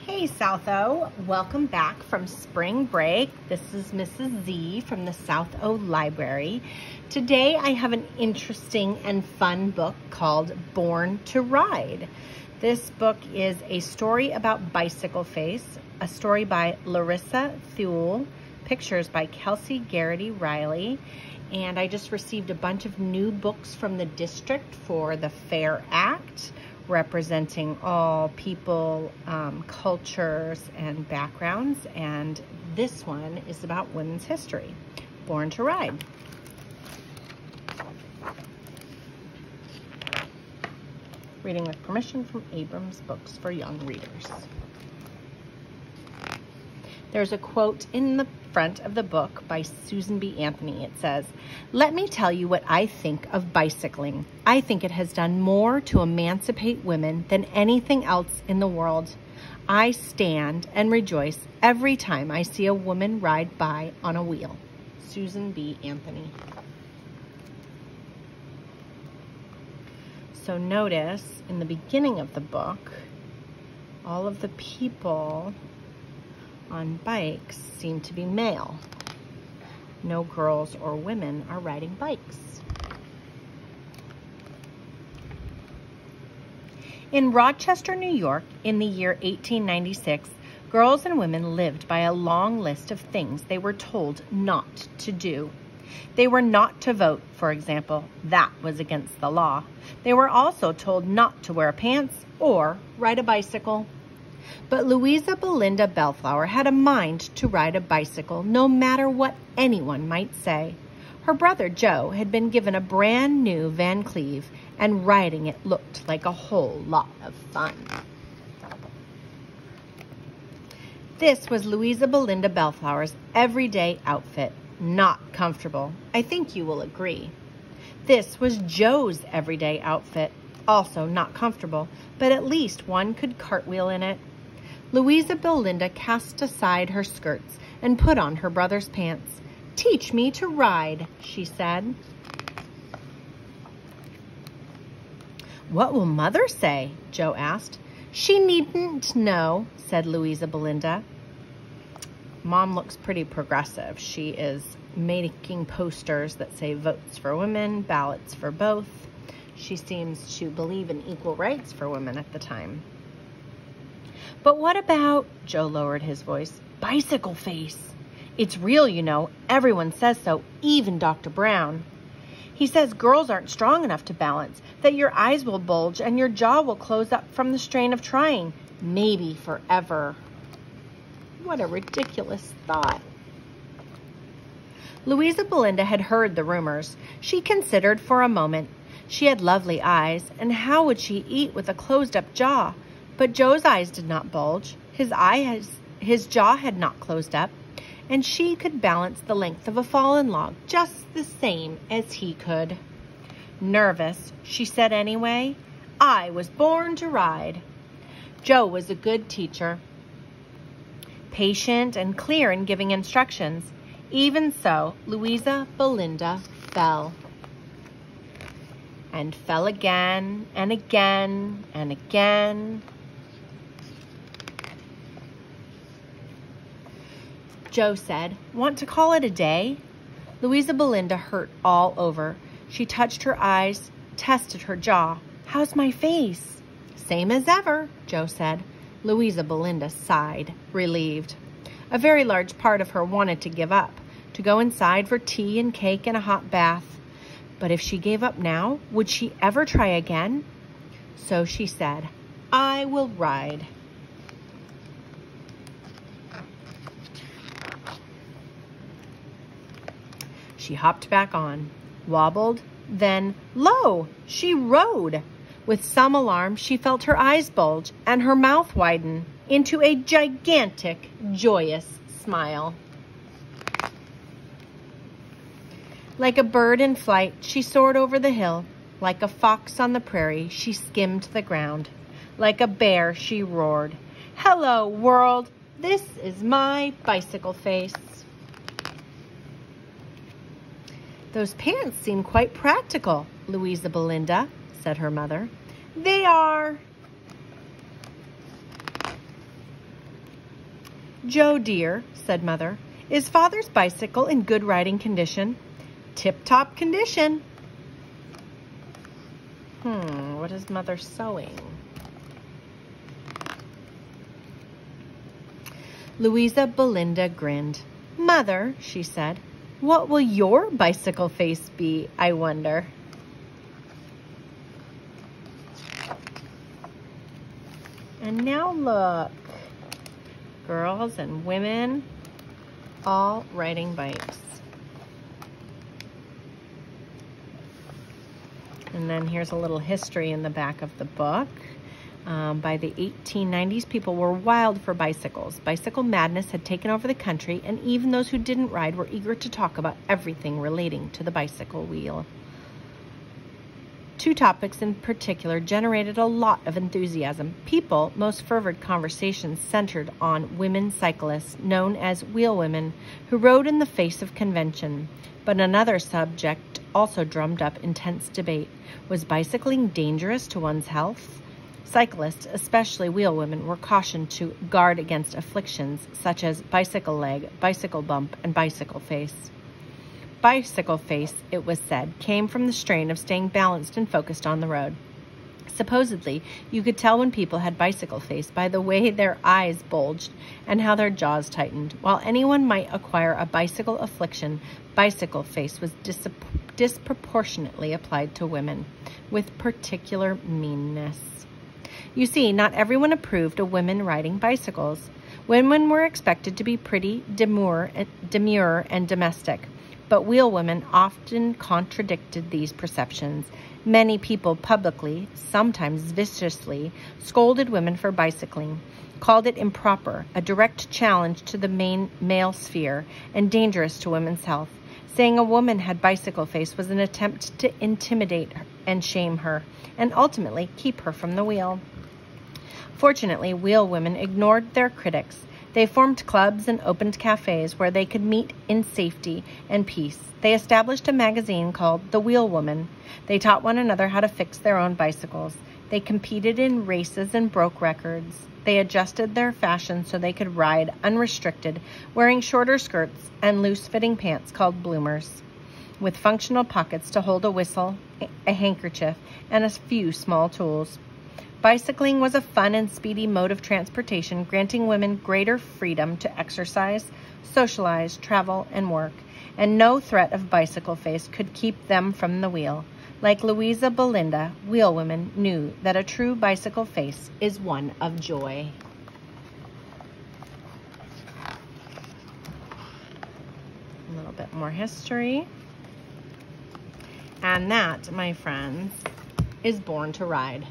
Hey Southo, welcome back from spring break. This is Mrs. Z from the Southo Library. Today I have an interesting and fun book called Born to Ride. This book is a story about Bicycle Face, a story by Larissa Thule, pictures by Kelsey Garrity Riley, and I just received a bunch of new books from the district for the FAIR Act, representing all people, cultures, and backgrounds. And this one is about women's history. Born to Ride. Reading with permission from Abrams Books for Young Readers. There's a quote in the front of the book by Susan B. Anthony. It says, "Let me tell you what I think of bicycling. I think it has done more to emancipate women than anything else in the world. I stand and rejoice every time I see a woman ride by on a wheel." Susan B. Anthony. So notice in the beginning of the book, all of the people on bikes seem to be male. No girls or women are riding bikes. In Rochester, New York, in the year 1896, girls and women lived by a long list of things they were told not to do. They were not to vote, for example. That was against the law. They were also told not to wear pants or ride a bicycle. But Louisa Belinda Bellflower had a mind to ride a bicycle no matter what anyone might say. Her brother Joe had been given a brand new Van Cleve, and riding it looked like a whole lot of fun. This was Louisa Belinda Bellflower's everyday outfit. Not comfortable, I think you will agree. This was Joe's everyday outfit. Also not comfortable, but at least one could cartwheel in it. Louisa Belinda cast aside her skirts and put on her brother's pants. "Teach me to ride," she said. "What will Mother say?" Joe asked. "She needn't know," said Louisa Belinda. Mom looks pretty progressive. She is making posters that say votes for women, ballots for both. She seems to believe in equal rights for women at the time. "But what about," Joe lowered his voice, "Bicycle Face? It's real, you know. Everyone says so, even Dr. Brown. He says girls aren't strong enough to balance, that your eyes will bulge and your jaw will close up from the strain of trying, maybe forever." What a ridiculous thought. Louisa Belinda had heard the rumors. She considered for a moment. She had lovely eyes, and how would she eat with a closed-up jaw? But Joe's eyes did not bulge. His jaw had not closed up, and she could balance the length of a fallen log just the same as he could. Nervous, she said anyway, "I was born to ride." Joe was a good teacher, patient and clear in giving instructions. Even so, Louisa Belinda fell. And fell again and again and again. Joe said, "Want to call it a day?" Louisa Belinda hurt all over. She touched her eyes, tested her jaw. "How's my face?" "Same as ever," Joe said. Louisa Belinda sighed, relieved. A very large part of her wanted to give up, to go inside for tea and cake and a hot bath. But if she gave up now, would she ever try again? So she said, "I will ride." She hopped back on, wobbled, then, lo, she rode. With some alarm, she felt her eyes bulge and her mouth widen into a gigantic, joyous smile. Like a bird in flight, she soared over the hill. Like a fox on the prairie, she skimmed the ground. Like a bear, she roared, "Hello, world! This is my Bicycle Face." "Those pants seem quite practical, Louisa Belinda," said her mother. "They are." "Joe, dear," said Mother, "is Father's bicycle in good riding condition?" "Tip-top condition." What is Mother sewing? Louisa Belinda grinned. "Mother," she said, "what will your bicycle face be, I wonder?" And now look, girls and women all riding bikes. And then here's a little history in the back of the book. By the 1890s, people were wild for bicycles. Bicycle madness had taken over the country, and even those who didn't ride were eager to talk about everything relating to the bicycle wheel. Two topics in particular generated a lot of enthusiasm. People, most fervid conversations centered on women cyclists, known as wheelwomen, who rode in the face of convention. But another subject also drummed up intense debate. Was bicycling dangerous to one's health? Cyclists, especially wheelwomen, were cautioned to guard against afflictions such as bicycle leg, bicycle bump, and bicycle face. Bicycle face, it was said, came from the strain of staying balanced and focused on the road. Supposedly, you could tell when people had bicycle face by the way their eyes bulged and how their jaws tightened. While anyone might acquire a bicycle affliction, bicycle face was disproportionately applied to women, with particular meanness. You see, not everyone approved of women riding bicycles. Women were expected to be pretty, demure, and domestic. But wheelwomen often contradicted these perceptions. Many people publicly, sometimes viciously, scolded women for bicycling, called it improper, a direct challenge to the main male sphere, and dangerous to women's health. Saying a woman had bicycle face was an attempt to intimidate her and shame her, and ultimately keep her from the wheel. Fortunately, wheelwomen ignored their critics. They formed clubs and opened cafes where they could meet in safety and peace. They established a magazine called The Wheelwoman. They taught one another how to fix their own bicycles. They competed in races and broke records. They adjusted their fashion so they could ride unrestricted, wearing shorter skirts and loose-fitting pants called bloomers, with functional pockets to hold a whistle, a handkerchief, and a few small tools. Bicycling was a fun and speedy mode of transportation, granting women greater freedom to exercise, socialize, travel, and work, and no threat of bicycle face could keep them from the wheel. Like Louisa Belinda, wheelwomen knew that a true bicycle face is one of joy. A little bit more history. And that, my friends, is Born to Ride.